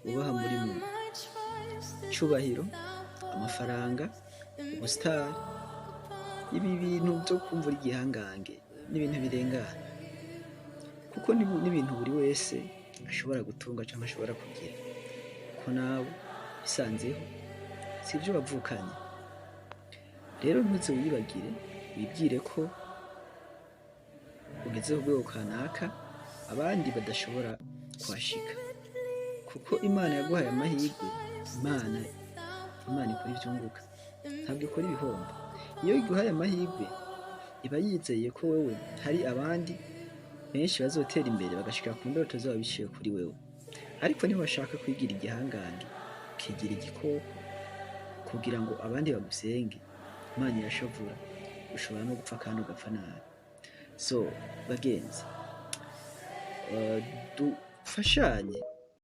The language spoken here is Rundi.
ubaha muri mu cyubahiro, amafaranga, ubusitari, ibi bintu byo kumva igihangange n'ibintu birengana, kuko n'ibintu buri wese ashobora gutunga cyangwa ashobora kugira, ko nawe bisanzeho si ibyo wavukanye. Rero ntuze wibagire, wibwire ko ugezeho urwego kanaka abandi badashobora kuhashika, kuko Imana yaguhaye amahirwe. Imana ikora ibyunguka, ntabwo ikora ibihombo. Iyo iguhaye amahirwe iba yizeye ko wewe hari abandi benshi bazotera imbere bagashika ku ndoto zabo biciye kuri wewe. Ariko niba washaka kwigira igihangange, ukigira igikoko kugira ngo abandi bagusenge, Imana irashavura, ushobora no gupfa kandi ugapfa nabi. So bagenzi, dufashanye